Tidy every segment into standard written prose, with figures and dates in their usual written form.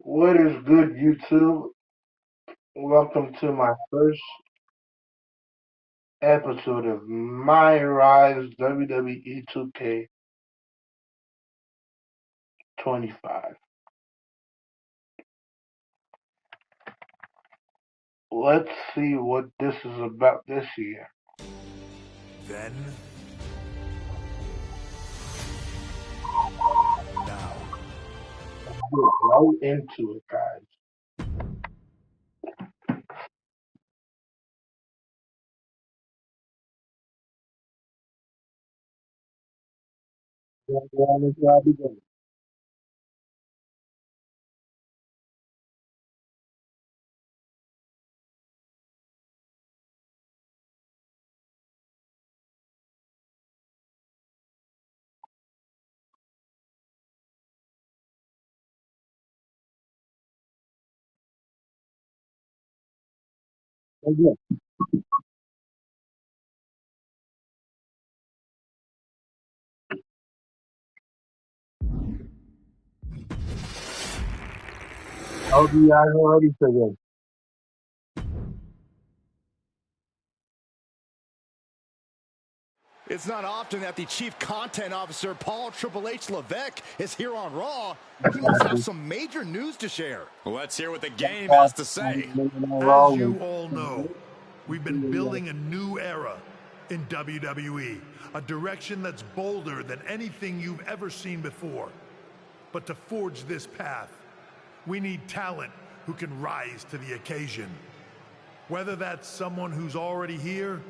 What is good, YouTube? Welcome to my first episode of Myrise WWE 2K25. Let's see what this is about this year. Then, now, Get right into it, guys. I'll be ready for this. It's not often that the Chief Content Officer, Paul Triple H Levesque, is here on Raw. He must have some major news to share. Let's hear what the game has to say. as you all know, we've been building a new era in WWE, a direction that's bolder than anything you've ever seen before. But to forge this path, we need talent who can rise to the occasion. Whether that's someone who's already here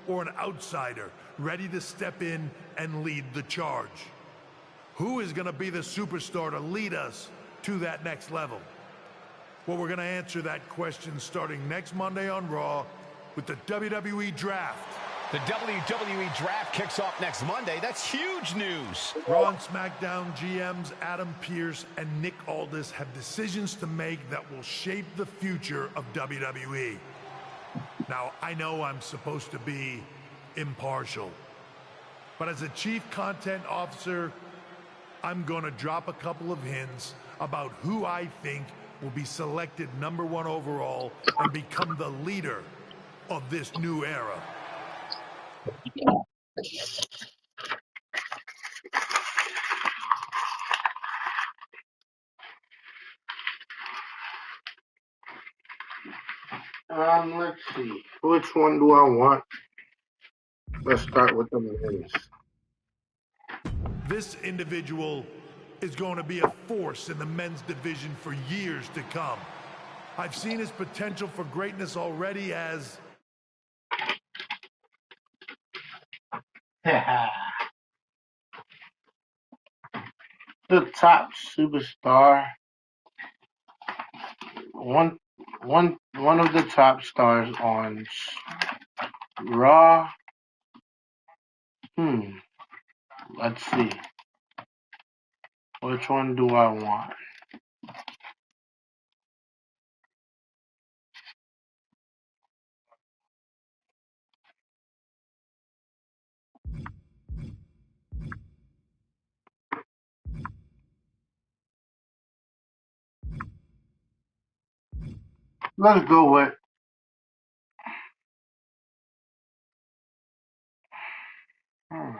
or an outsider ready to step in and lead the charge. Who is going to be the superstar to lead us to that next level? Well, we're going to answer that question starting next Monday on Raw with the WWE Draft. The WWE Draft kicks off next Monday. That's huge news. Raw and SmackDown GMs Adam Pearce and Nick Aldis have decisions to make that will shape the future of WWE. Now, I know I'm supposed to be impartial, but as a Chief Content Officer, I'm going to drop a couple of hints about who I think will be selected #1 overall and become the leader of this new era. Let's see. Which one do I want? Let's start with the men's. This individual is going to be a force in the men's division for years to come. I've seen his potential for greatness already as The top superstar. One of the top stars on Raw. Let's see. Which one do I want? Let's go with hmm,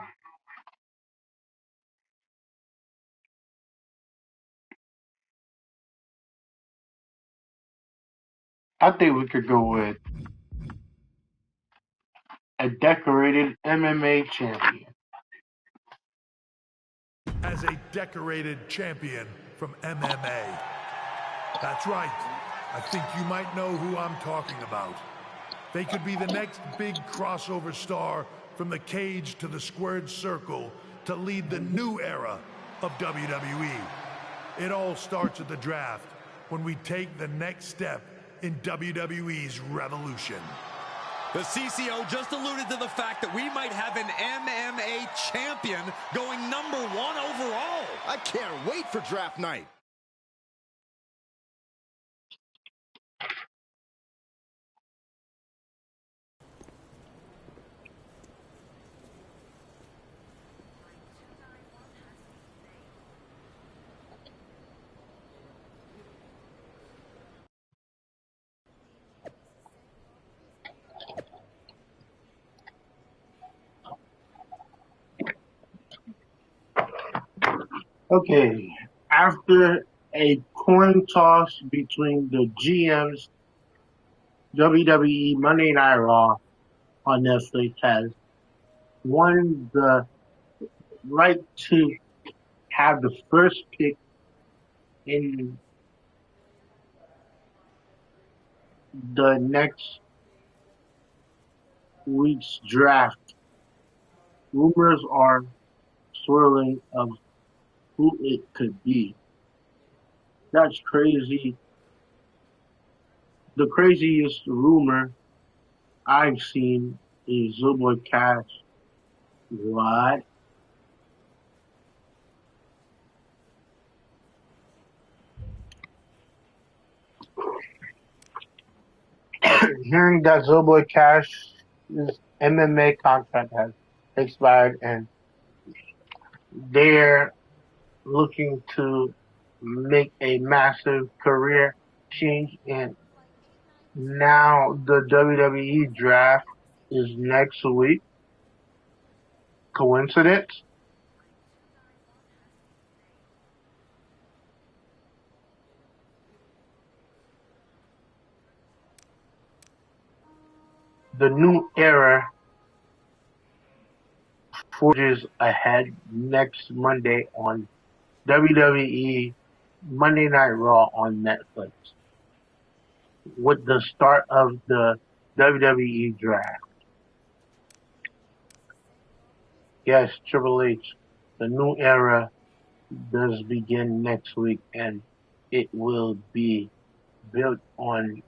I think we could go with a decorated MMA champion. as a decorated champion from MMA. That's right. I think you might know who I'm talking about. They could be the next big crossover star from the cage to the squared circle to lead the new era of WWE. It all starts at the draft when we take the next step in WWE's revolution. The CCO just alluded to the fact that we might have an MMA champion going #1 overall. I can't wait for draft night. Okay, after a coin toss between the GMs, WWE Monday Night Raw on Netflix has won the right to have the first pick in the next week's draft. Rumors are swirling of who it could be. That's crazy. The craziest rumor I've seen is Wwe Cash. What? Hearing that Wwe Cash's MMA contract has expired and they're looking to make a massive career change, and now the WWE draft is next week. Coincidence? The new era forges ahead next Monday on WWE Monday Night Raw on Netflix with the start of the WWE draft. Yes, Triple H, the new era does begin next week and it will be built on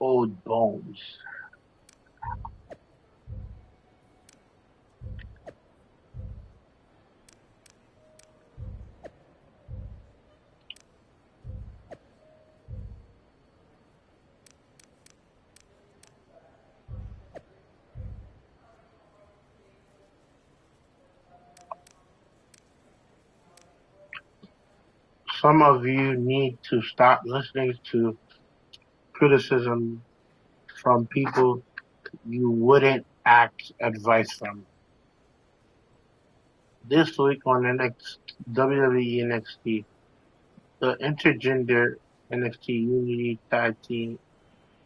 old bones. Some of you need to stop listening to criticism from people you wouldn't ask advice from. This week on the next WWE NXT, the intergender NXT Unity Tag Team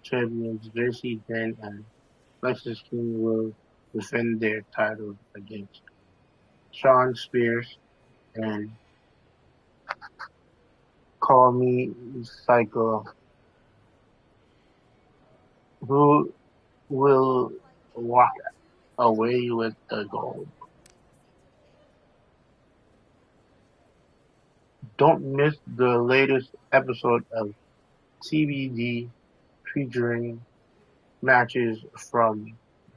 Champions JC Den and Lexis King will defend their titles against Shawn Spears and Call Me Psycho, who will walk away with the gold. Don't miss the latest episode of TBD featuring matches from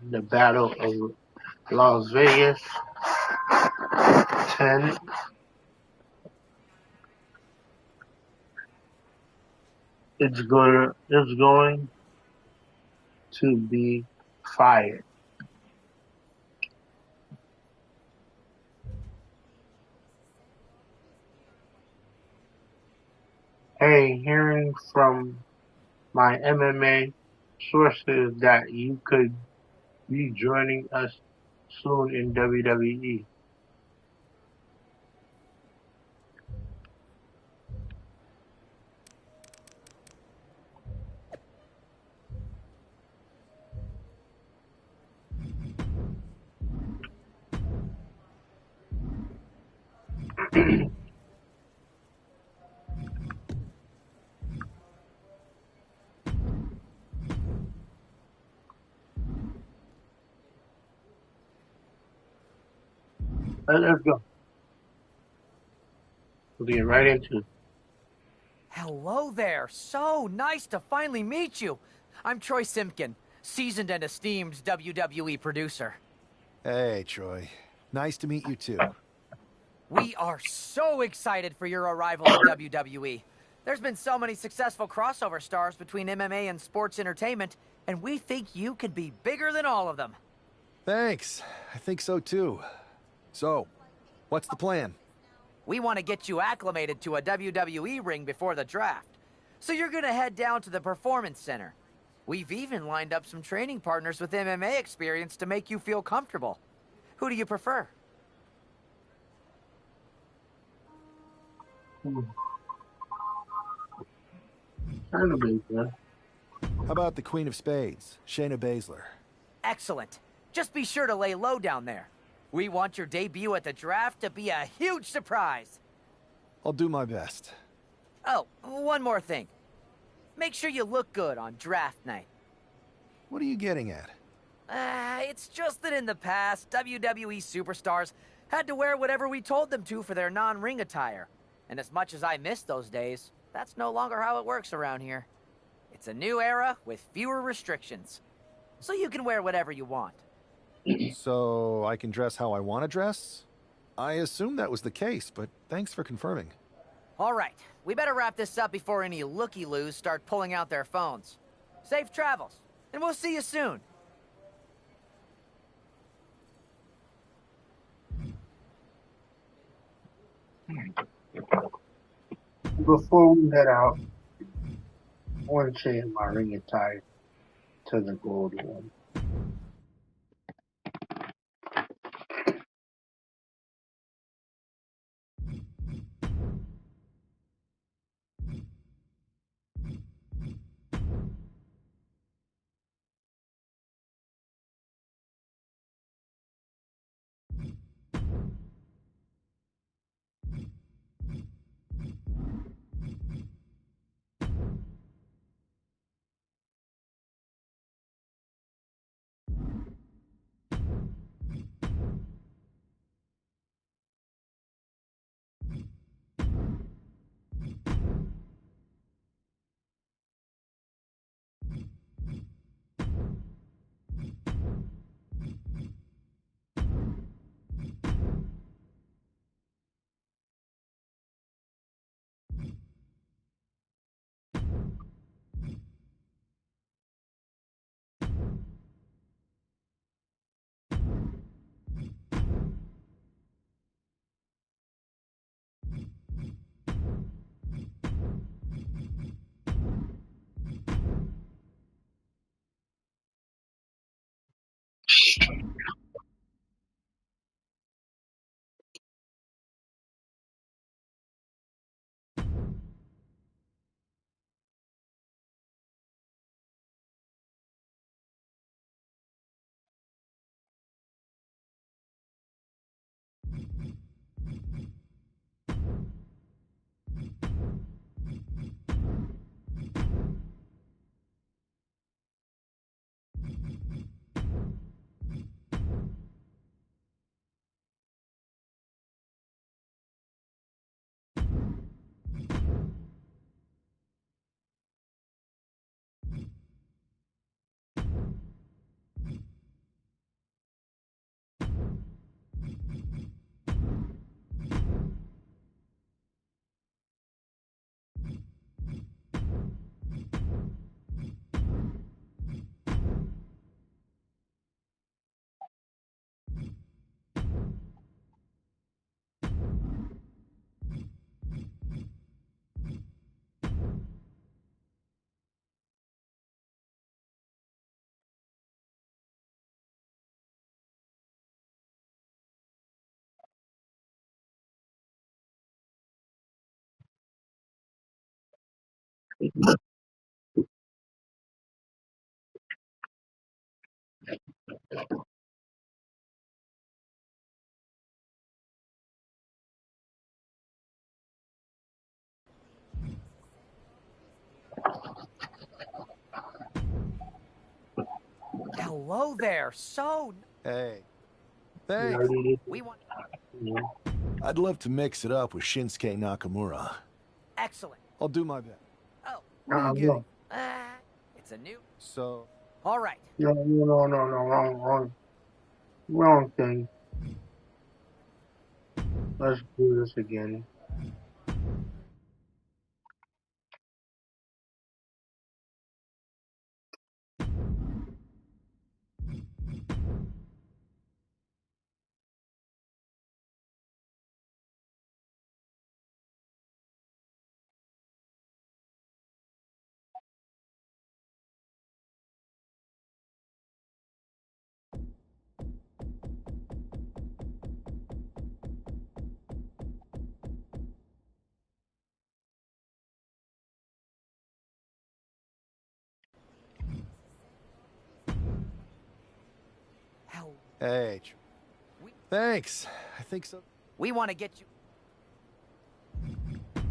the Battle of Las Vegas 10. It's going to be fire. Hey, hearing from my MMA sources that you could be joining us soon in WWE. Let's go. We'll get right into it. Hello there. So nice to finally meet you. I'm Troy Simpkin, seasoned and esteemed WWE producer. Hey, Troy. Nice to meet you too. We are so excited for your arrival in WWE. There's been so many successful crossover stars between MMA and sports entertainment, and we think you could be bigger than all of them. Thanks. I think so too. So, what's the plan? We want to get you acclimated to a WWE ring before the draft. So you're going to head down to the Performance Center. We've even lined up some training partners with MMA experience to make you feel comfortable. Who do you prefer? Hmm. Kind of big, man. How about the Queen of Spades, Shayna Baszler? Excellent. Just be sure to lay low down there. We want your debut at the draft to be a huge surprise. I'll do my best. Oh, one more thing. Make sure you look good on draft night. What are you getting at? It's just that in the past, WWE superstars had to wear whatever we told them to for their non-ring attire. And as much as I miss those days, that's no longer how it works around here. It's a new era with fewer restrictions. So you can wear whatever you want. So I can dress how I want to dress? I assumed that was the case, but thanks for confirming. All right, we better wrap this up before any looky-loos start pulling out their phones. Safe travels, and we'll see you soon. Before we head out, I want to change my ring attire to the gold one. Hello there, Hey, You thanks. already did. we want... You know? I'd love to mix it up with Shinsuke Nakamura. Excellent. I'll do my best. Oh, What are you No. getting? it's a new... So, All right. No, wrong thing. Let's do this again. Hey. Thanks. I think so. We want to get you...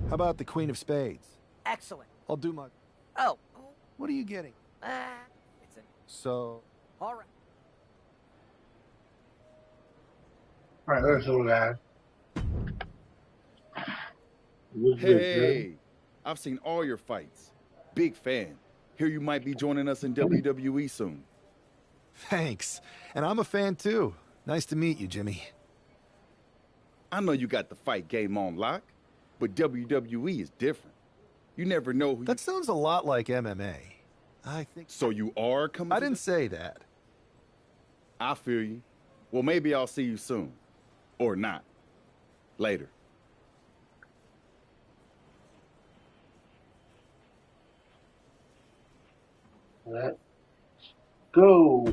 How about the Queen of Spades? Excellent. I'll do my... Oh. What are you getting? It's a... So... All right. Alright, let's go, guys. Hey, I've seen all your fights. Big fan. Hear you might be joining us in WWE soon. Thanks. And I'm a fan too. Nice to meet you, Jimmy. I know you got the fight game on lock, but WWE is different. You never know who That sounds a lot like MMA. I think... So you are coming I didn't say that. I feel you. Well, maybe I'll see you soon. Or not. Later. Let's go.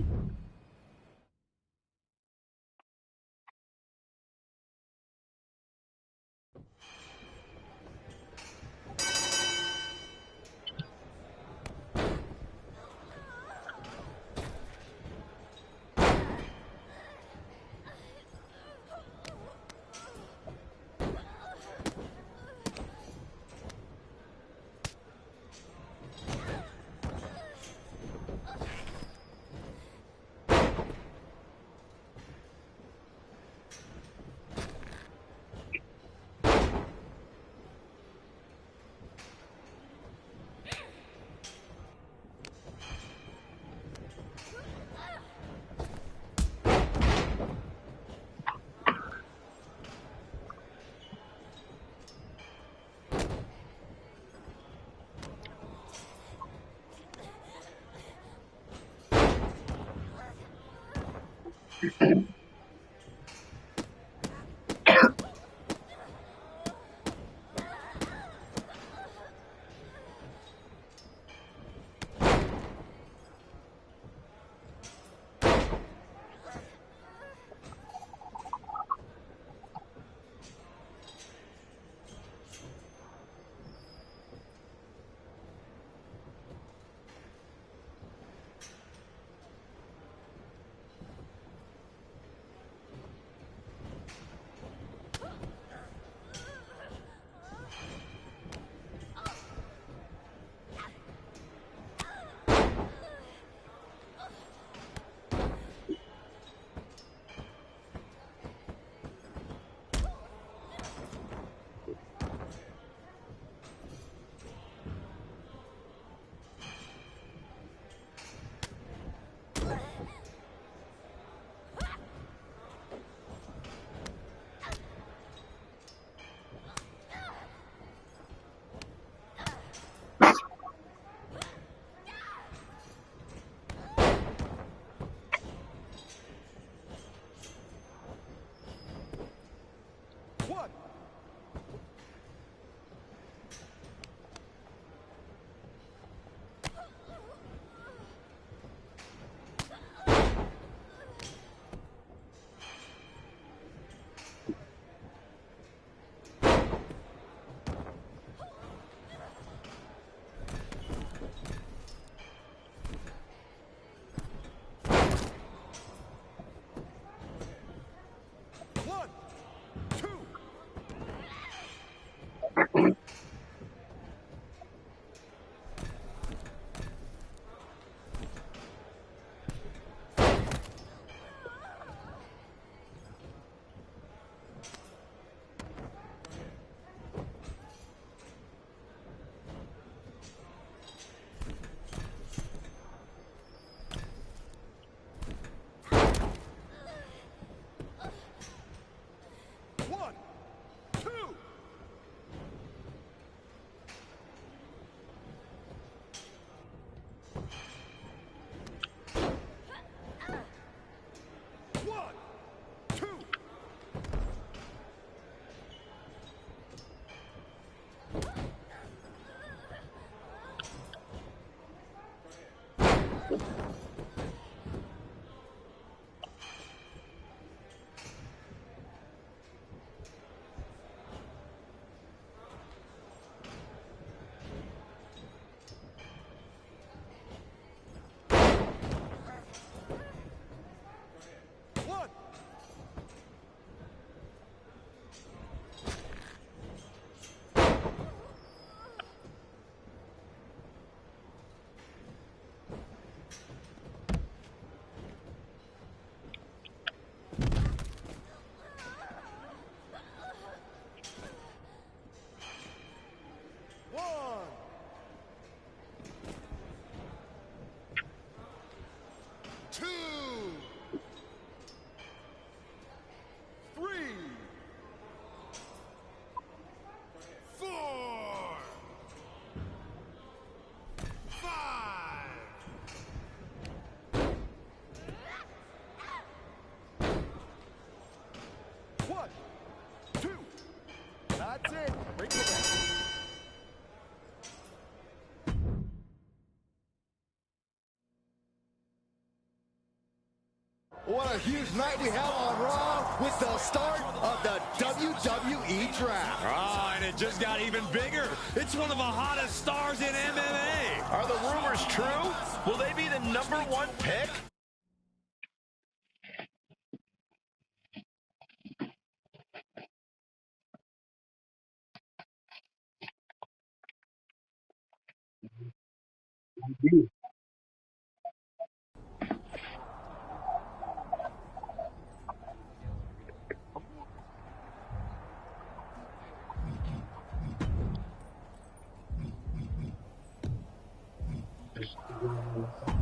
What a huge night we have on Raw with the start of the WWE Draft. Ah, and it just got even bigger. It's one of the hottest stars in MMA. Are the rumors true? Will they be the #1 pick?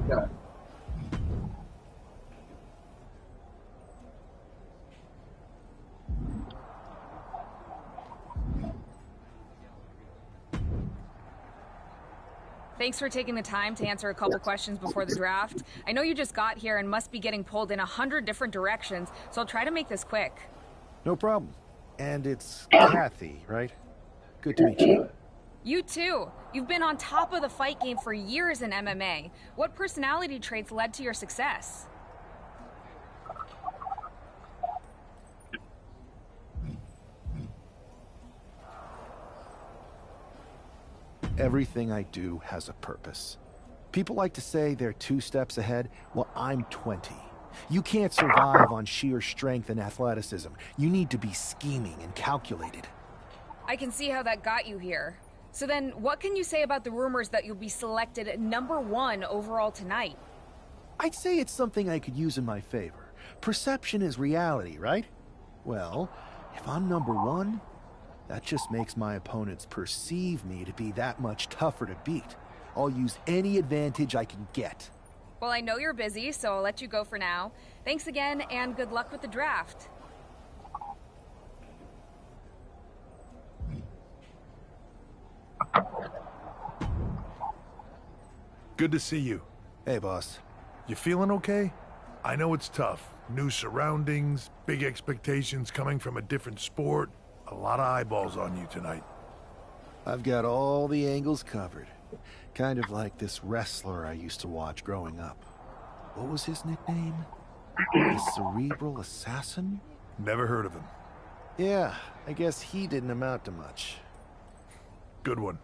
Yeah. Thanks for taking the time to answer a couple questions before the draft. I know you just got here and must be getting pulled in 100 different directions, so I'll try to make this quick. No problem. And it's Kathy, right? Good to meet you. You too. You've been on top of the fight game for years in MMA. What personality traits led to your success? Everything I do has a purpose. People like to say they're 2 steps ahead. Well, I'm 20. You can't survive on sheer strength and athleticism. You need to be scheming and calculated. I can see how that got you here. So then, what can you say about the rumors that you'll be selected #1 overall tonight? I'd say it's something I could use in my favor. Perception is reality, right? Well, if I'm #1, that just makes my opponents perceive me to be that much tougher to beat. I'll use any advantage I can get. Well, I know you're busy, so I'll let you go for now. Thanks again, and good luck with the draft. Good to see you. Hey, boss. You feeling okay? I know it's tough. New surroundings, big expectations coming from a different sport. A lot of eyeballs on you tonight. I've got all the angles covered. Kind of like this wrestler I used to watch growing up. What was his nickname? The Cerebral Assassin? Never heard of him. Yeah, I guess he didn't amount to much. Good one.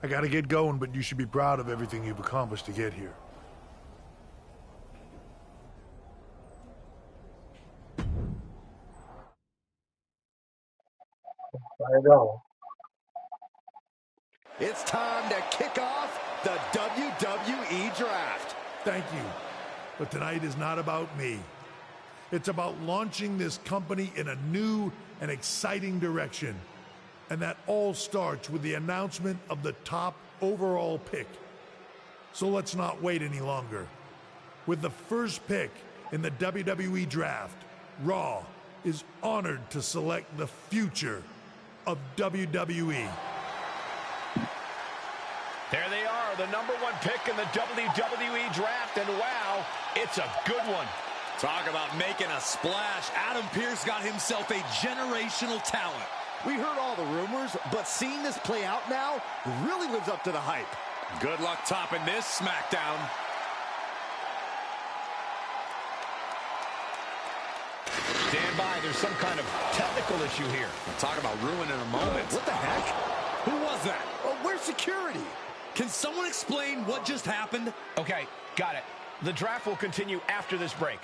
I gotta get going, but you should be proud of everything you've accomplished to get here. I know. It's time to kick off the WWE Draft. Thank you. But tonight is not about me. It's about launching this company in a new and exciting direction. And that all starts with the announcement of the top overall pick. So let's not wait any longer. With the first pick in the WWE Draft, Raw is honored to select the future of WWE. There they are, the #1 pick in the WWE Draft, and wow, it's a good one. Talk about making a splash. Adam Pearce got himself a generational talent. We heard all the rumors, but seeing this play out now really lives up to the hype. Good luck topping this SmackDown. Stand by, there's some kind of technical issue here. Talk about ruining a moment. What the heck? Who was that? Oh, where's security? Can someone explain what just happened? Okay, got it. The draft will continue after this break.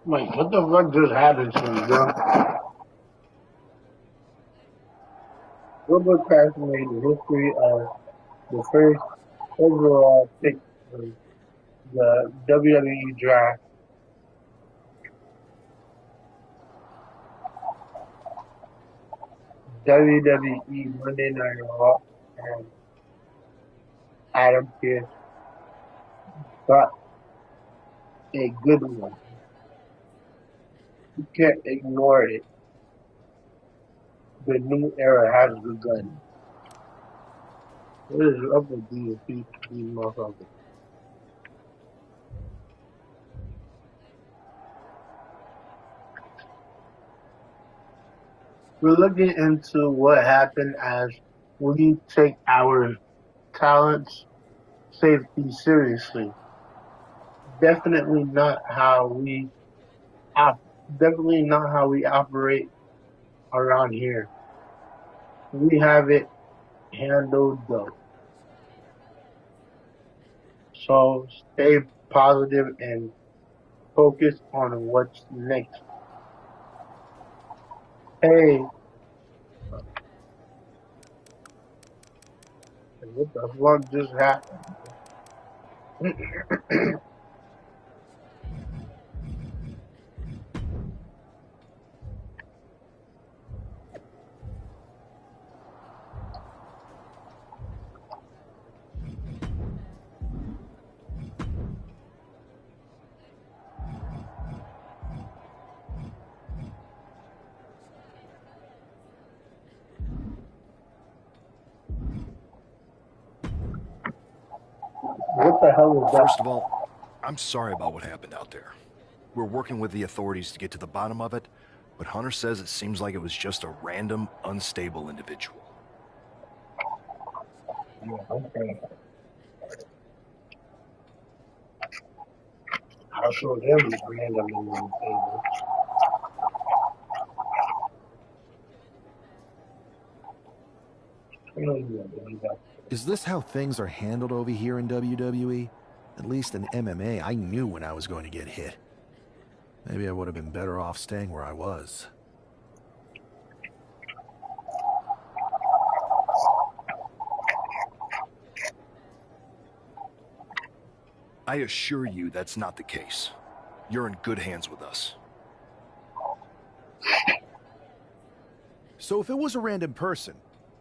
Wait, what the fuck just happened to me, bro? Robert Kraft made the history of the first overall pick of the WWE Draft. WWE Monday Night Raw and Adam Pearce got a good one. You can't ignore it. The new era has begun. What is up with these motherfuckers? we're looking into what happened as we take our talents safety seriously. Definitely not how we op- definitely not how we operate around here. We have it handled though. So stay positive and focus on what's next. Hey, what the fuck just happened? What the hell is that? First of all, I'm sorry about what happened out there. We're working with the authorities to get to the bottom of it, but Hunter says it seems like it was just a random, unstable individual. Yeah, okay. I'll show them the random on the table. I don't even believe that. Is this how things are handled over here in WWE? At least in MMA, I knew when I was going to get hit. Maybe I would have been better off staying where I was. I assure you that's not the case. You're in good hands with us. So if it was a random person,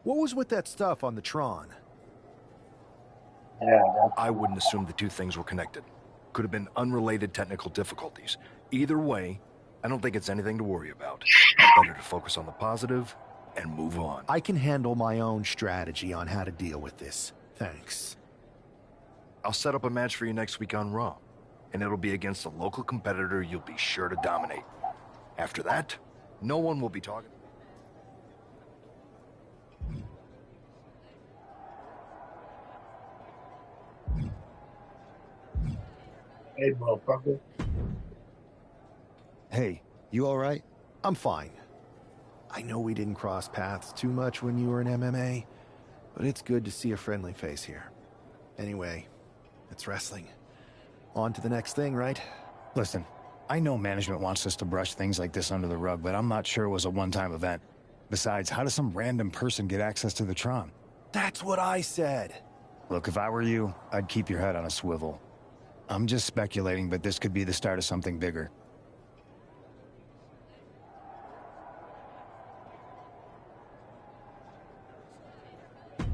what was with that stuff on the Tron? Yeah, I wouldn't assume the two things were connected. Could have been unrelated technical difficulties. Either way, I don't think it's anything to worry about. Better to focus on the positive and move on. I can handle my own strategy on how to deal with this. Thanks. I'll set up a match for you next week on Raw, and it'll be against a local competitor you'll be sure to dominate. After that, no one will be talking. hey, motherfucker. Hey, you all right? I'm fine. I know we didn't cross paths too much when you were in MMA, but it's good to see a friendly face here. Anyway, it's wrestling. On to the next thing, right? Listen, I know management wants us to brush things like this under the rug, but I'm not sure it was a one-time event. Besides, how does some random person get access to the Tron? That's what I said. Look, if I were you, I'd keep your head on a swivel. I'm just speculating, but this could be the start of something bigger.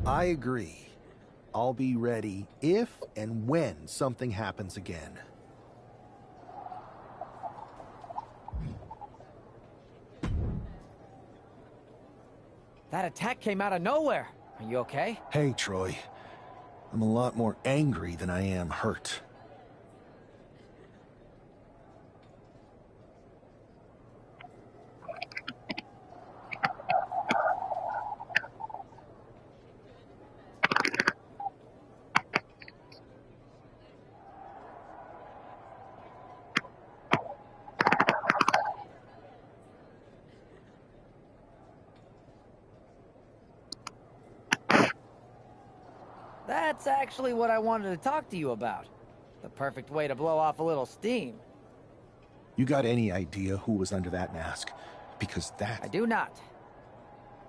I agree. I'll be ready if and when something happens again. That attack came out of nowhere. Are you okay? Hey, Troy. I'm a lot more angry than I am hurt. That's actually what I wanted to talk to you about. The perfect way to blow off a little steam. You got any idea who was under that mask? Because that... I do not.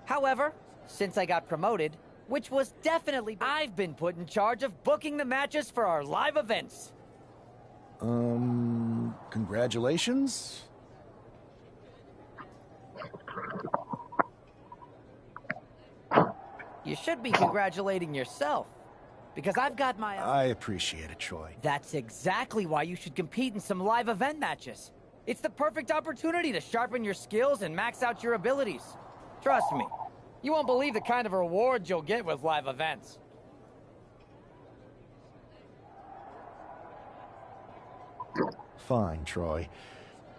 However, since I got promoted, which was definitely... I've been put in charge of booking the matches for our live events. Congratulations? You should be congratulating yourself. Because I've got my... I appreciate it, Troy. That's exactly why you should compete in some live event matches. It's the perfect opportunity to sharpen your skills and max out your abilities. Trust me, you won't believe the kind of rewards you'll get with live events. Fine, Troy.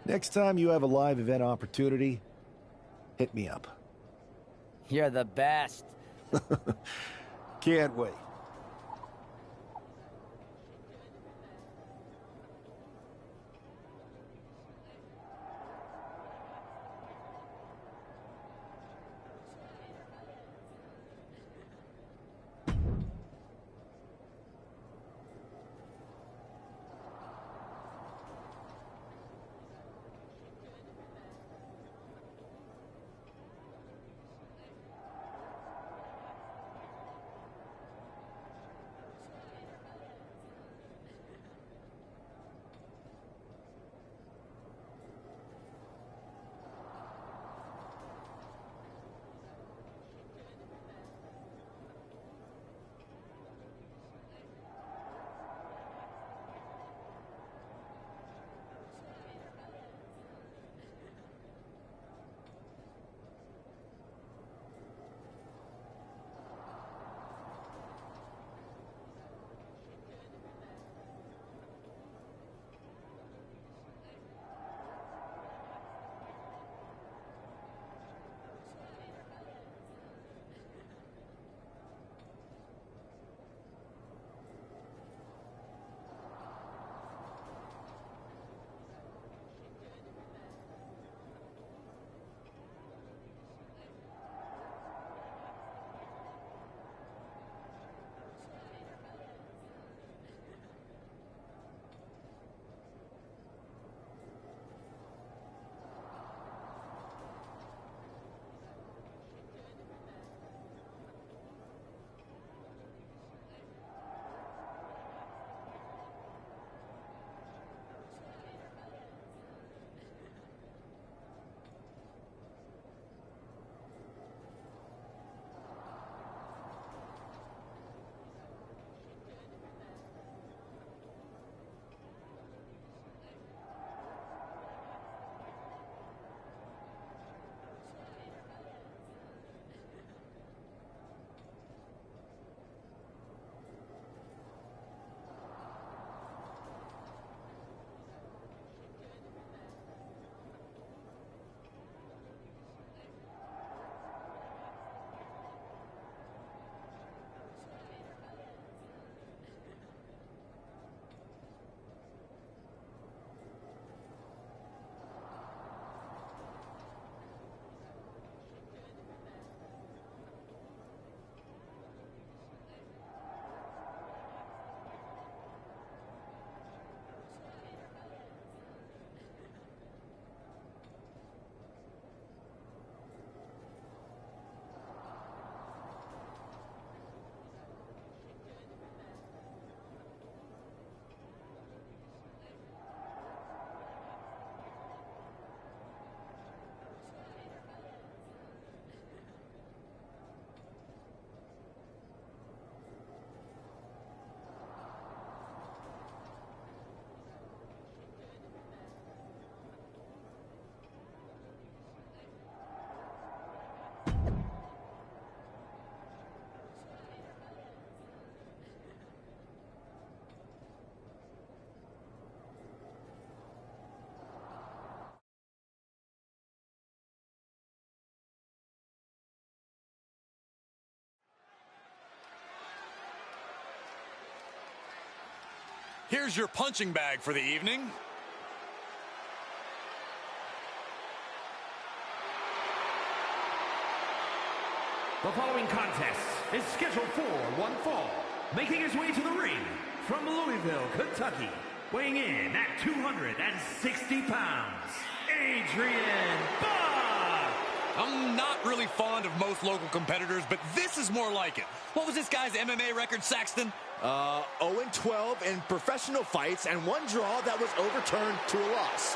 Next time you have a live event opportunity, hit me up. You're the best. Can't wait. Here's your punching bag for the evening. The following contest is scheduled for one fall. Making his way to the ring from Louisville, Kentucky, weighing in at 260 pounds, Adrian Buck! I'm not really fond of most local competitors, but this is more like it. What was this guy's MMA record, Saxton? 0-12 in professional fights and one draw that was overturned to a loss.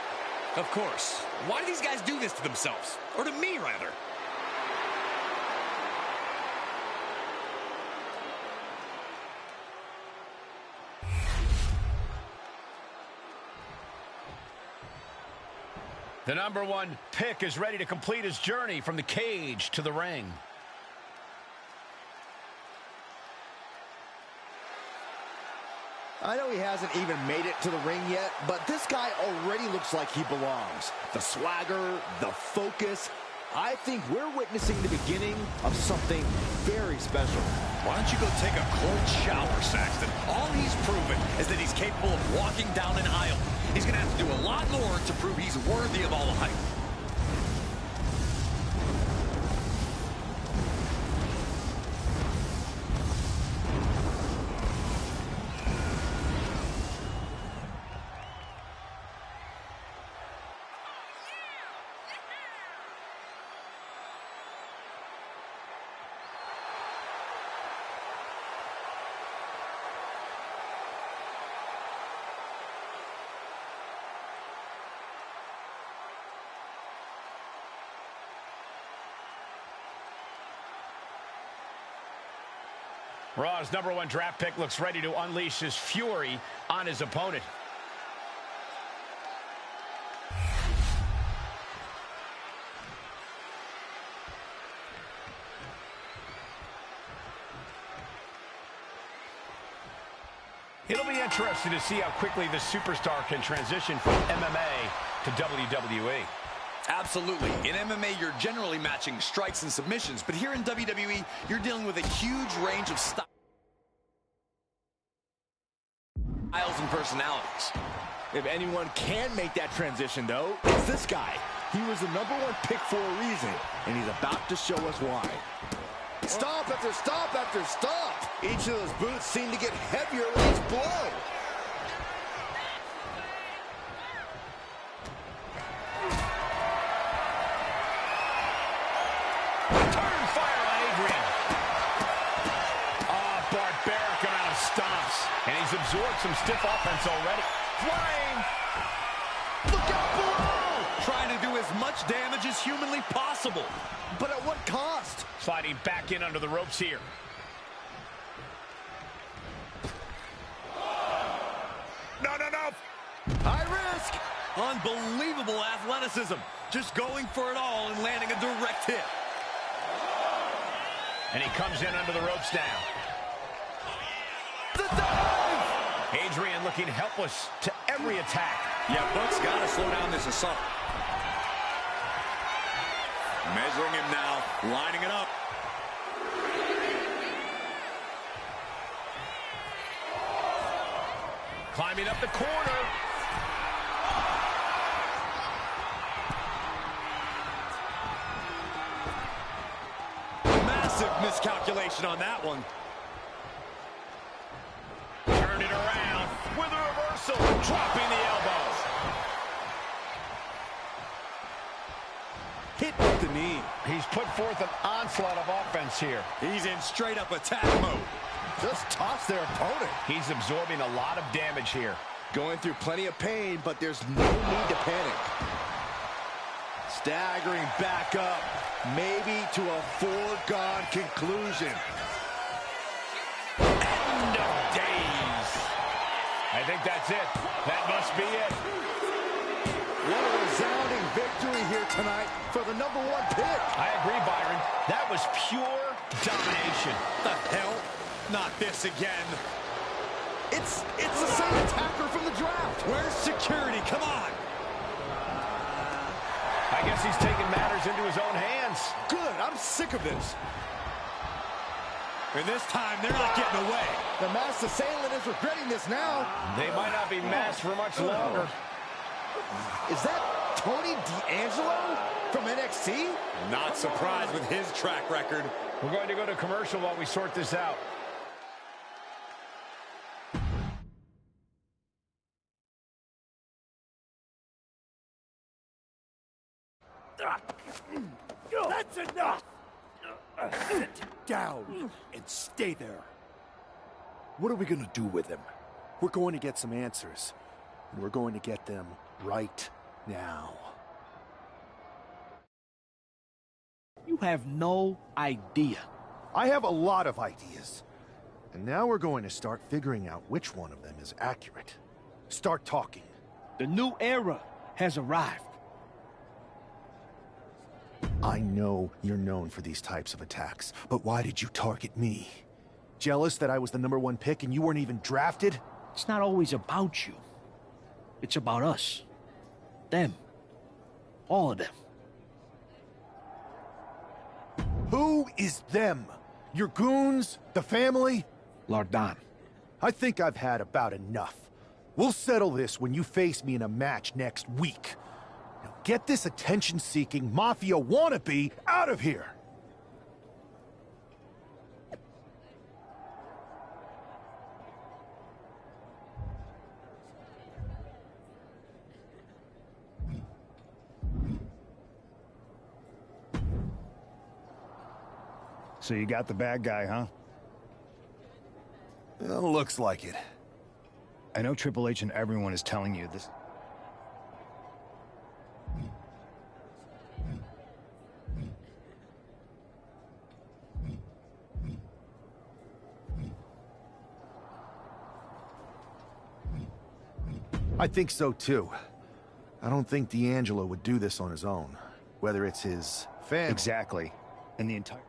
Of course. Why do these guys do this to themselves? Or to me, rather? The number one pick is ready to complete his journey from the cage to the ring. I know he hasn't even made it to the ring yet, but this guy already looks like he belongs. The swagger, the focus, I think we're witnessing the beginning of something very special. Why don't you go take a cold shower, Saxton? All he's proven is that he's capable of walking down an aisle. He's going to have to do a lot more to prove he's worthy of all the hype. Raw's #1 draft pick looks ready to unleash his fury on his opponent. It'll be interesting to see how quickly the superstar can transition from MMA to WWE. Absolutely. In MMA, you're generally matching strikes and submissions, but here in WWE, you're dealing with a huge range of styles and personalities. If anyone can make that transition, though, it's this guy. He was the #1 pick for a reason, and he's about to show us why. Stop after stop after stop. Each of those boots seem to get heavier with each blow. Return fire on Adrian. Oh, barbaric amount of stomps. And he's absorbed some stiff offense already. Flying. Look out below. Trying to do as much damage as humanly possible. But at what cost? Sliding back in under the ropes here. No. High risk. Unbelievable athleticism. Just going for it all and landing a direct hit. And he comes in under the ropes now. The dive. Adrian looking helpless to every attack. Yeah, Buck's got to slow down this assault. Measuring him now, lining it up. Climbing up the corner. Massive miscalculation on that one. Turn it around with a reversal. Dropping the elbow. Hit with the knee. He's put forth an onslaught of offense here. He's in straight up attack mode. Just toss their opponent. He's absorbing a lot of damage here. Going through plenty of pain, but there's no need to panic. Staggering back up, maybe to a foregone conclusion. End of days. I think that's it. That must be it. What a resounding victory here tonight for the #1 pick. I agree, Byron. That was pure domination. The hell? Not this again. It's the same attacker from the draft. Where's security? Come on. I guess he's taking matters into his own hands. Good, I'm sick of this. And this time, they're not getting away. The masked assailant is regretting this now. They might not be masked for much longer. Is that Tony D'Angelo from NXT? Not surprised with his track record. We're going to go to commercial while we sort this out. That's enough! Sit down and stay there. What are we gonna do with him? We're going to get some answers. And we're going to get them right now. You have no idea. I have a lot of ideas. And now we're going to start figuring out which one of them is accurate. Start talking. The new era has arrived. I know you're known for these types of attacks, but why did you target me? Jealous that I was the #1 pick and you weren't even drafted? It's not always about you. It's about us. Them. All of them. Who is them? Your goons? The family? Lord Don. I think I've had about enough. We'll settle this when you face me in a match next week. Now get this attention-seeking mafia wannabe out of here! So you got the bad guy, huh? Well, looks like it. I know Triple H and everyone is telling you this. I think so too. I don't think D'Angelo would do this on his own. Whether it's his family... Exactly. And the entire...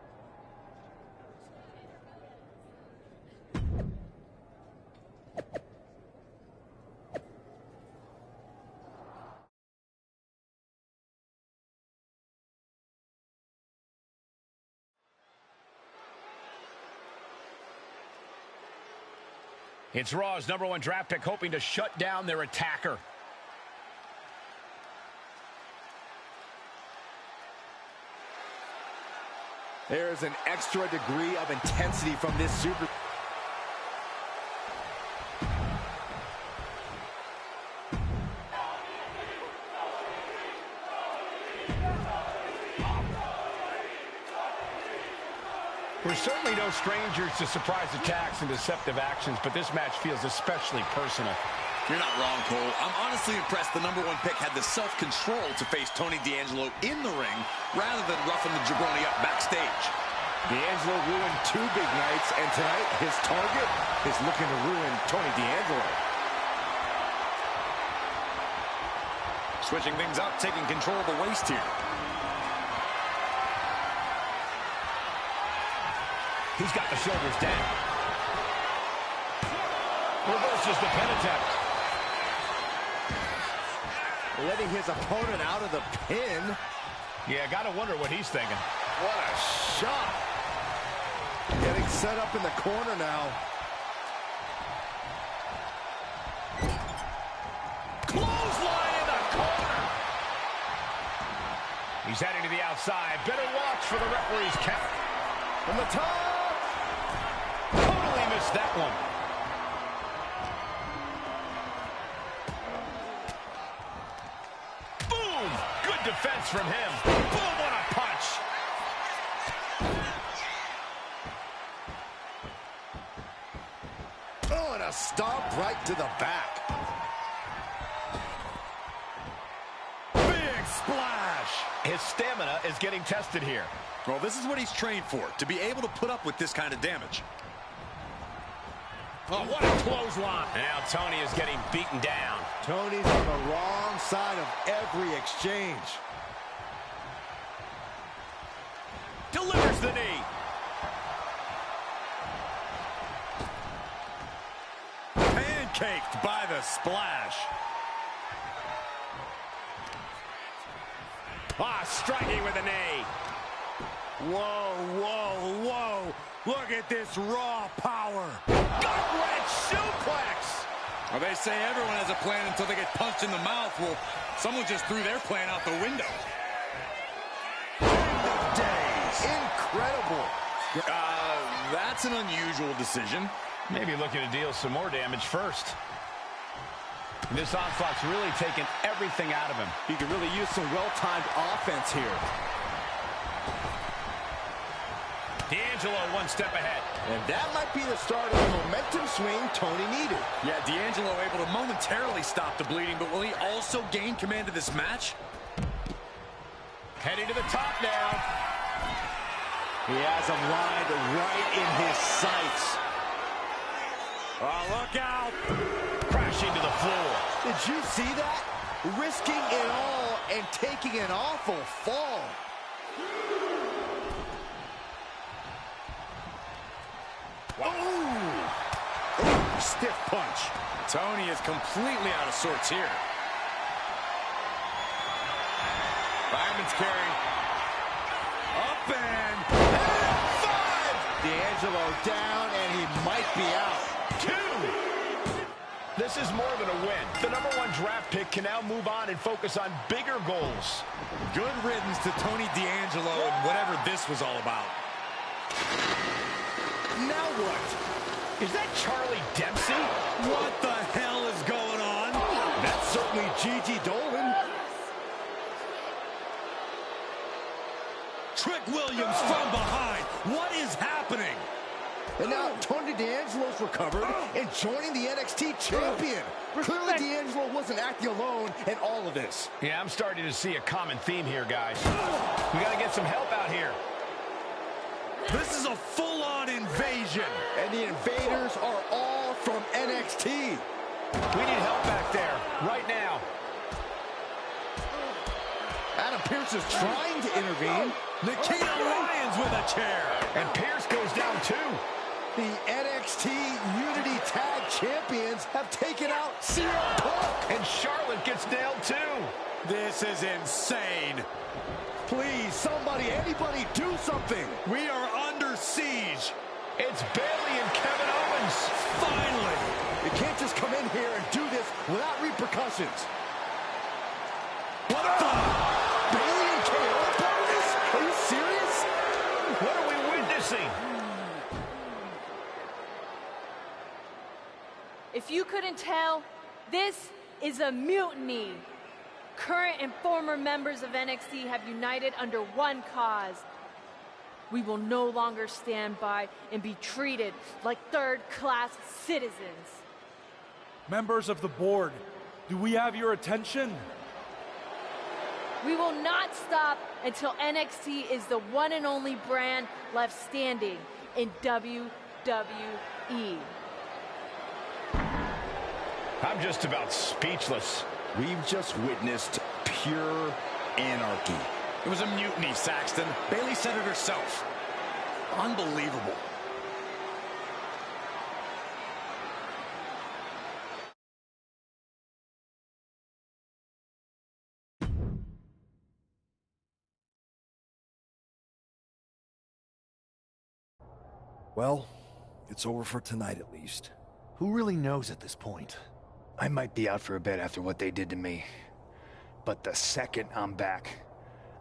It's Raw's #1 draft pick hoping to shut down their attacker. There's an extra degree of intensity from this super... We're certainly no strangers to surprise attacks and deceptive actions, but this match feels especially personal. You're not wrong, Cole. I'm honestly impressed the #1 pick had the self-control to face Tony D'Angelo in the ring rather than roughing the jabroni up backstage. D'Angelo ruined 2 big nights, and tonight his target is looking to ruin Tony D'Angelo. Switching things up, taking control of the waist here. He's got the shoulders down. Reverses the pin attempt. Letting his opponent out of the pin. Yeah, gotta wonder what he's thinking. What a shot. Getting set up in the corner now. Clothesline in the corner. He's heading to the outside. Better watch for the referee's count. From the top. Totally missed that one. Boom! Good defense from him. Boom, what a punch. Oh, and a stomp right to the back. Big splash. His stamina is getting tested here. Well, this is what he's trained for, to be able to put up with this kind of damage. Oh, what a clothesline. And now Tony is getting beaten down. Tony's on the wrong side of every exchange. Delivers the knee. Pancaked by the splash. Ah, striking with a knee. Whoa, whoa, whoa. Look at this raw power. Gut-wrench suplex. Well, they say everyone has a plan until they get punched in the mouth. Well, someone just threw their plan out the window. End of days. Incredible. That's an unusual decision. Maybe looking to deal some more damage first. This onslaught's really taken everything out of him. He could really use some well-timed offense here. D'Angelo one step ahead. And that might be the start of the momentum swing Tony needed. Yeah, D'Angelo able to momentarily stop the bleeding, but will he also gain command of this match? Heading to the top now. He has him lined right in his sights. Oh, look out. Crashing to the floor. Did you see that? Risking it all and taking an awful fall. Wow. Ooh, stiff punch. Tony is completely out of sorts here. Fireman's carry. Up and 5! D'Angelo down, and he might be out. 2! This is more than a win. The #1 draft pick can now move on and focus on bigger goals. Good riddance to Tony D'Angelo and whatever this was all about. Now what? Is that Charlie Dempsey? What the hell is going on? That's certainly Gigi Dolan. Trick Williams from behind. What is happening? And now Tony D'Angelo's recovered and joining the NXT champion. Clearly D'Angelo wasn't acting alone in all of this. Yeah, I'm starting to see a common theme here, guys. We got to get some help out here. This is a full-on invasion. And the invaders are all from NXT. We need help back there, right now. Adam Pearce is trying to intervene. Nikita Lyons with a chair. And Pearce goes down too. The NXT Unity Tag Champions have taken out CM Punk. And Charlotte gets nailed too. This is insane. Please, somebody, anybody, do something. We are under siege. It's Bayley and Kevin Owens. Finally. You can't just come in here and do this without repercussions. What the? Bayley and KO are part of this? Are you serious? What are we witnessing? If you couldn't tell, this is a mutiny. Current and former members of NXT have united under one cause. We will no longer stand by and be treated like third-class citizens. Members of the board, do we have your attention? We will not stop until NXT is the one and only brand left standing in WWE. I'm just about speechless. We've just witnessed pure anarchy. It was a mutiny, Saxton. Bayley said it herself. Unbelievable. Well, it's over for tonight at least. Who really knows at this point? I might be out for a bit after what they did to me. But the second I'm back,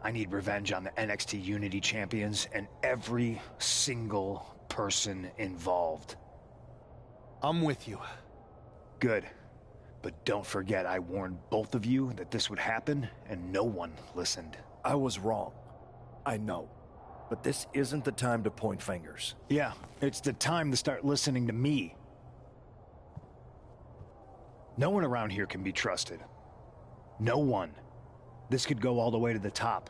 I need revenge on the NXT Unity Champions and every single person involved. I'm with you. Good. But don't forget I warned both of you that this would happen, and no one listened. I was wrong. I know. But this isn't the time to point fingers. Yeah, it's the time to start listening to me. No one around here can be trusted. No one. This could go all the way to the top.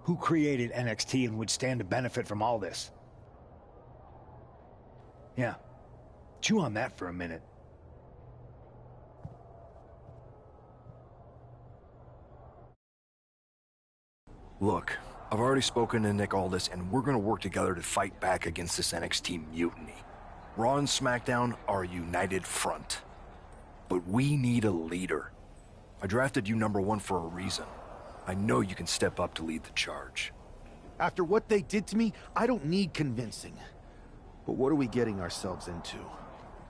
Who created NXT and would stand to benefit from all this? Yeah. Chew on that for a minute. Look, I've already spoken to Nick Aldis, and we're gonna work together to fight back against this NXT mutiny. Raw and SmackDown are a united front. But we need a leader. I drafted you #1 for a reason. I know you can step up to lead the charge. After what they did to me, I don't need convincing. But what are we getting ourselves into?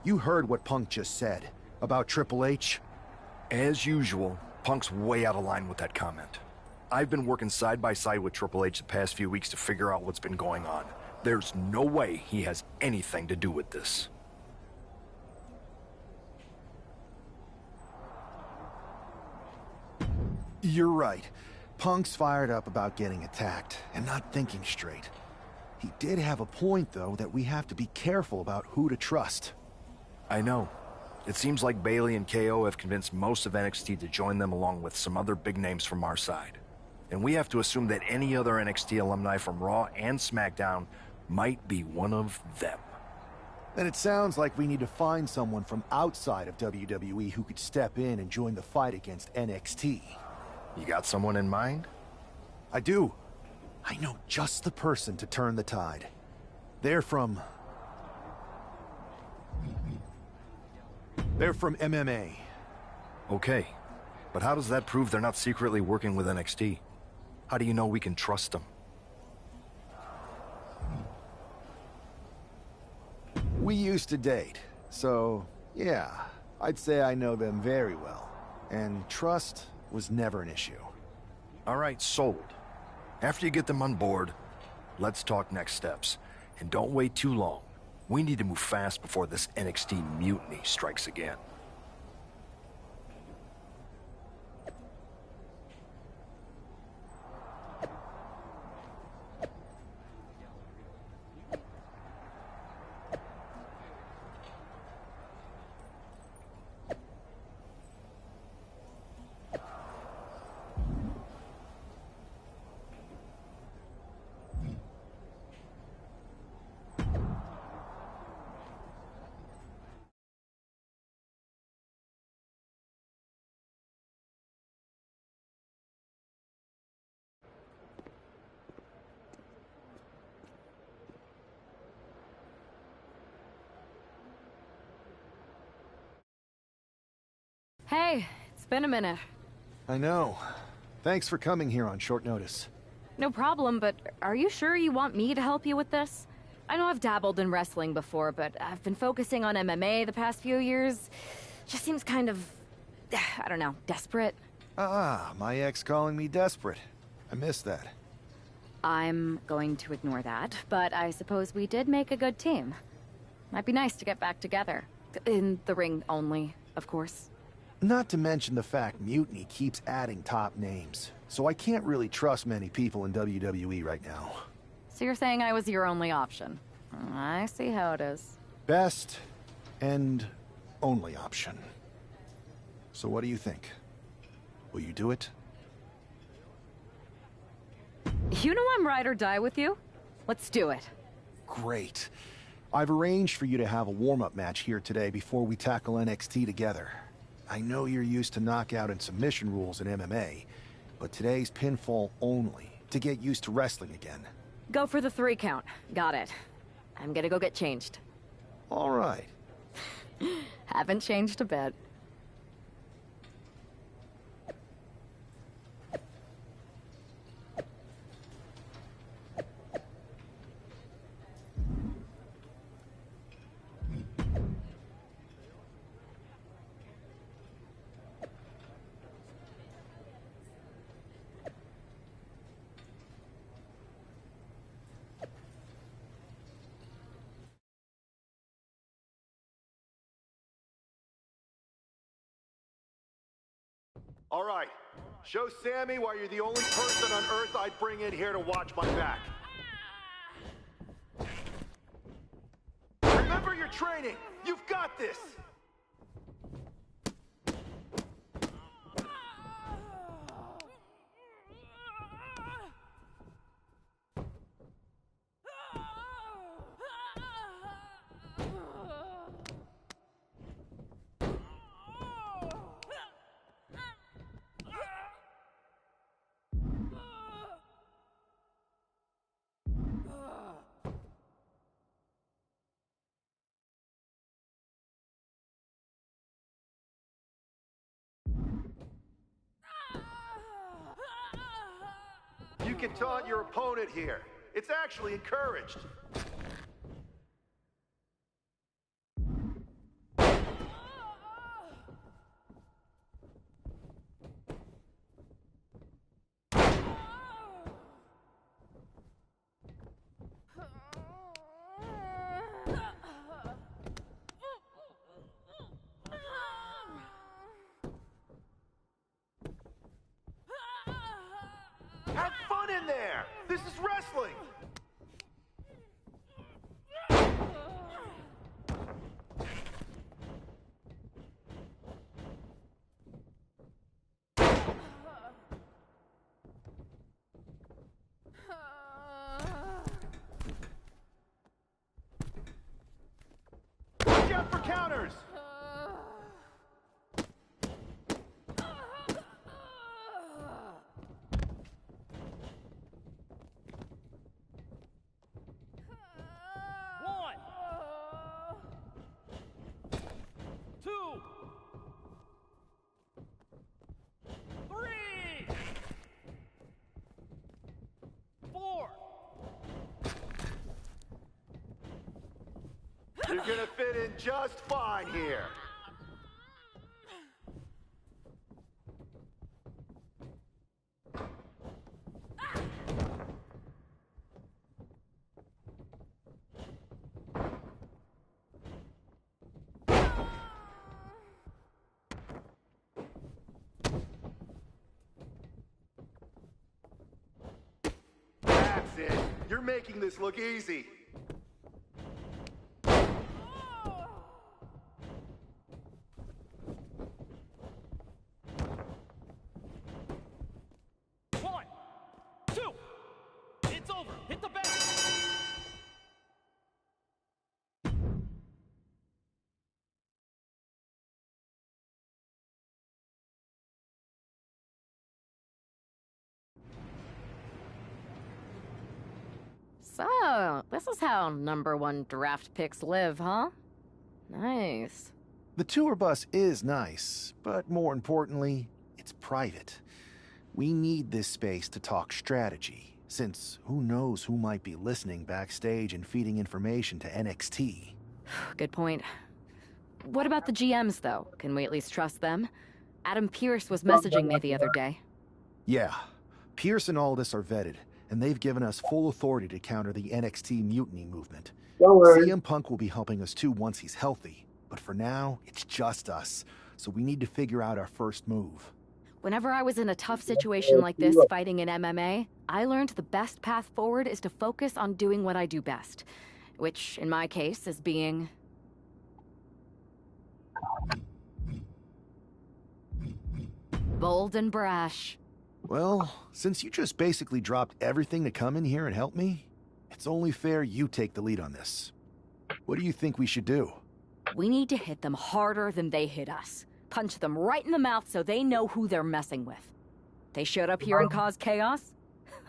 You heard what Punk just said about Triple H. As usual, Punk's way out of line with that comment. I've been working side by side with Triple H the past few weeks to figure out what's been going on. There's no way he has anything to do with this. You're right. Punk's fired up about getting attacked and not thinking straight. He did have a point, though, that we have to be careful about who to trust. I know. It seems like Bayley and KO have convinced most of NXT to join them along with some other big names from our side. And we have to assume that any other NXT alumni from Raw and SmackDown might be one of them. Then it sounds like we need to find someone from outside of WWE who could step in and join the fight against NXT. You got someone in mind? I do. I know just the person to turn the tide. They're from MMA. Okay, but how does that prove they're not secretly working with NXT? How do you know we can trust them? We used to date, so yeah, I'd say I know them very well. And trust was never an issue. All right, sold. After you get them on board, let's talk next steps. And don't wait too long. We need to move fast before this NXT mutiny strikes again. Hey, it's been a minute. I know. Thanks for coming here on short notice. No problem, but are you sure you want me to help you with this? I know I've dabbled in wrestling before, but I've been focusing on MMA the past few years. Just seems kind of, I don't know, desperate. Ah, my ex calling me desperate. I miss that. I'm going to ignore that, but I suppose we did make a good team. Might be nice to get back together. In the ring only, of course. Not to mention the fact Mutiny keeps adding top names, so I can't really trust many people in WWE right now. So you're saying I was your only option? I see how it is. Best and only option. So what do you think? Will you do it? You know I'm ride or die with you. Let's do it. Great. I've arranged for you to have a warm-up match here today before we tackle NXT together. I know you're used to knockout and submission rules in MMA, but today's pinfall only, to get used to wrestling again. Go for the 3 count. Got it. I'm gonna go get changed. All right. Haven't changed a bit. All right, show Sammy why you're the only person on Earth I'd bring in here to watch my back. Remember your training. You've got this. You can taunt your opponent here. It's actually encouraged. Have fun in there! This is wrestling! fit in just fine here. That's it. You're making this look easy. One, two, it's over. Hit the bell. So, this is how #1 draft picks live, huh? Nice. The tour bus is nice, but more importantly, it's private. We need this space to talk strategy, since who knows who might be listening backstage and feeding information to NXT. Good point. What about the GMs, though? Can we at least trust them? Adam Pearce was messaging me the other day. Yeah, Pierce and Aldis are vetted, and they've given us full authority to counter the NXT mutiny movement. CM Punk will be helping us too once he's healthy, but for now, it's just us, so we need to figure out our first move. Whenever I was in a tough situation like this fighting in MMA, I learned the best path forward is to focus on doing what I do best, which, in my case, is being... bold and brash. Well, since you just basically dropped everything to come in here and help me, it's only fair you take the lead on this. What do you think we should do? We need to hit them harder than they hit us. Punch them right in the mouth so they know who they're messing with. They showed up here and caused chaos?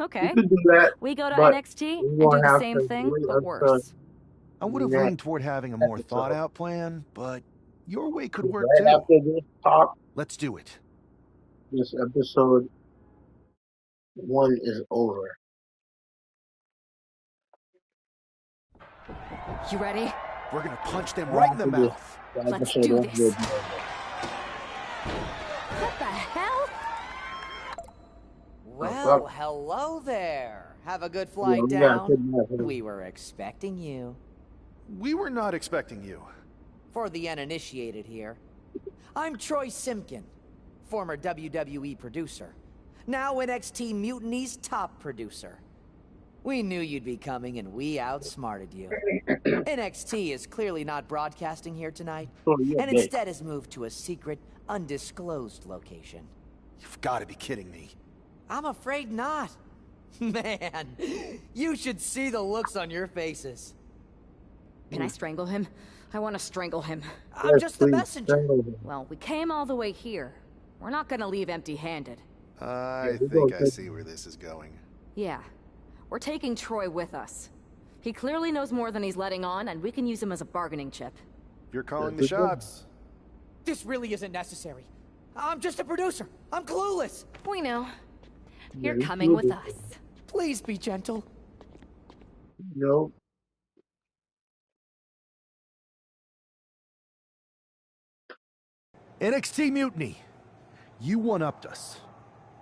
Okay. We could do that, We go to but NXT we and do won't the have same to thing, wait but until worse. I would have next leaned toward having a more episode. thought-out plan, but your way could work Right too. after this talk, Let's do it. this episode 1 is over. You ready? We're gonna punch them right in the mouth. Let's do this. What the hell? Well, hello there. Have a good flight we gotta down. kidnap him. We were expecting you. We were not expecting you. For the uninitiated here, I'm Troy Simkin, former WWE producer, now NXT Mutiny's top producer. We knew you'd be coming and we outsmarted you. NXT is clearly not broadcasting here tonight, and instead has moved to a secret, undisclosed location. You've got to be kidding me. I'm afraid not. Man, you should see the looks on your faces. Can I strangle him? I want to strangle him. I'm just the messenger. Well, we came all the way here. We're not gonna leave empty-handed. I think I see where this is going. Yeah. We're taking Troy with us. He clearly knows more than he's letting on, and we can use him as a bargaining chip. You're calling the shots. This really isn't necessary. I'm just a producer. I'm clueless. We know. You're coming with us. Please be gentle. No. NXT Mutiny. You one-upped us.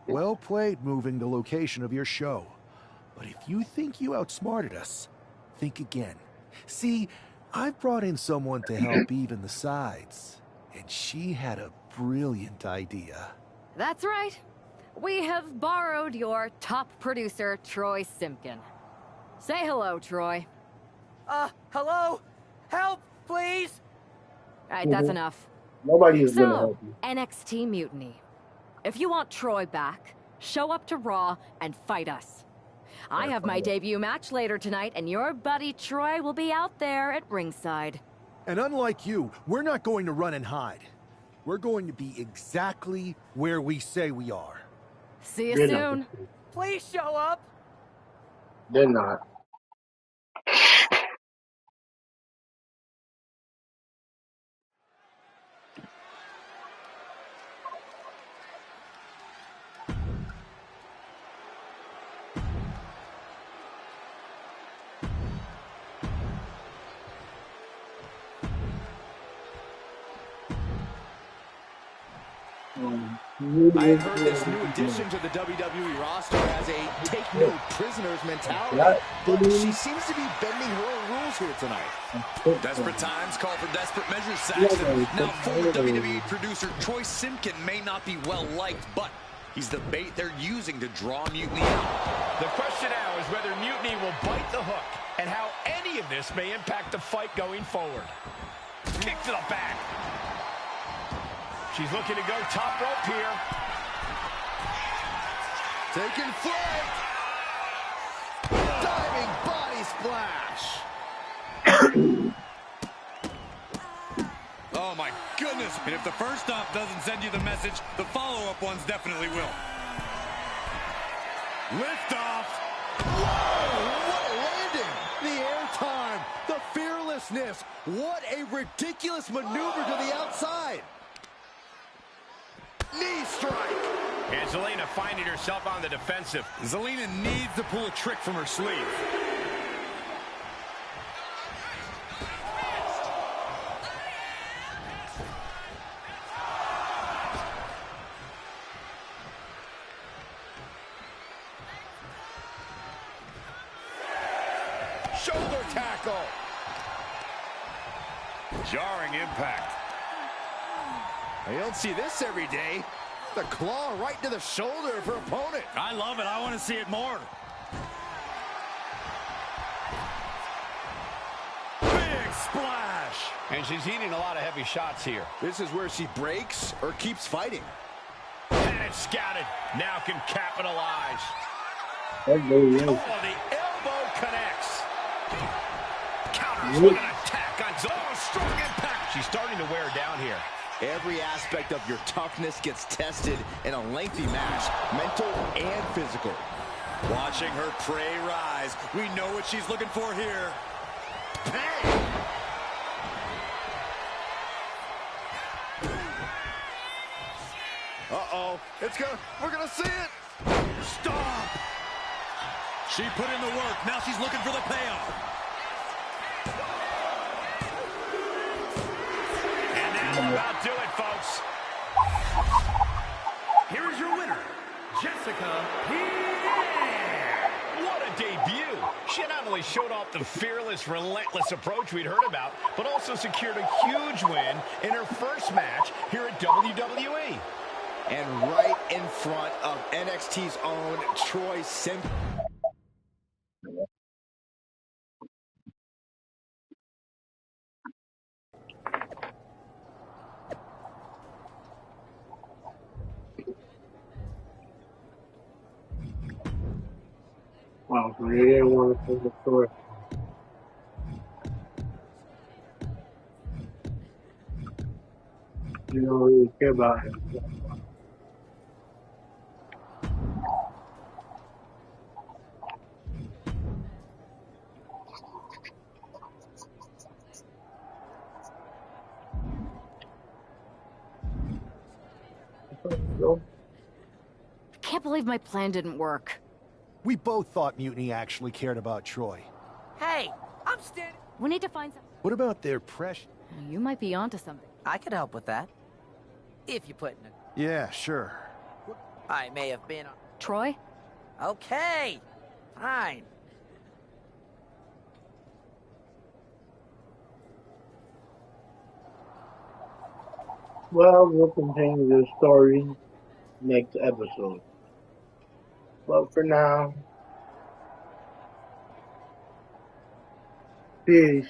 Well played moving the location of your show. But if you think you outsmarted us, think again. See, I've brought in someone to help even the sides, and she had a brilliant idea. That's right. We have borrowed your top producer, Troy Simkin. Say hello, Troy. Hello? Help, please? All right, that's enough. Nobody is gonna help you. NXT Mutiny. If you want Troy back, show up to Raw and fight us. I have my debut match later tonight, and your buddy Troy will be out there at ringside. And unlike you, we're not going to run and hide. We're going to be exactly where we say we are. See you soon. Please show up. They're not. I had heard this new addition to the WWE roster has a take no prisoners mentality, but she seems to be bending her own rules here tonight. Desperate times call for desperate measures, Saxton. Now, former WWE producer Troy Simpkin may not be well liked, but he's the bait they're using to draw Mutiny out. The question now is whether Mutiny will bite the hook and how any of this may impact the fight going forward. Kick to the back. She's looking to go top rope here. Taking flight. Diving body splash. Oh, my goodness. And if the first stop doesn't send you the message, the follow-up ones definitely will. Lift off. Whoa, what a landing. The air time, the fearlessness. What a ridiculous maneuver to the outside. Knee strike. And Zelina finding herself on the defensive. Zelina needs to pull a trick from her sleeve. Shoulder tackle. Jarring impact. You don't see this every day. The claw right to the shoulder of her opponent. I love it. I want to see it more. Big splash. And she's eating a lot of heavy shots here. This is where she breaks or keeps fighting. And it's scouted. Now can capitalize. Oh, the elbow connects. Counters with an attack on Zoe. Strong impact. She's starting to wear down here. Every aspect of your toughness gets tested in a lengthy match, mental and physical. Watching her prey rise. We know what she's looking for here. Bang! Uh-oh. We're gonna see it. Stop! She put in the work. Now she's looking for the payoff. That'll about do it, folks. Here is your winner, Jessica Pierre. What a debut. She not only showed off the fearless, relentless approach we'd heard about, but also secured a huge win in her first match here at WWE. And right in front of NXT's own Troy Simpson. Wow, so they didn't want to put the store. You don't really care about it. I can't believe my plan didn't work. We both thought Mutiny actually cared about Troy. Hey, I'm standing. We need to find some. What about their pressure? You might be onto something. I could help with that. If you put in it. Yeah, sure. I may have been on. Troy? Okay. Fine. Well, we'll continue the story next episode. But for now, peace.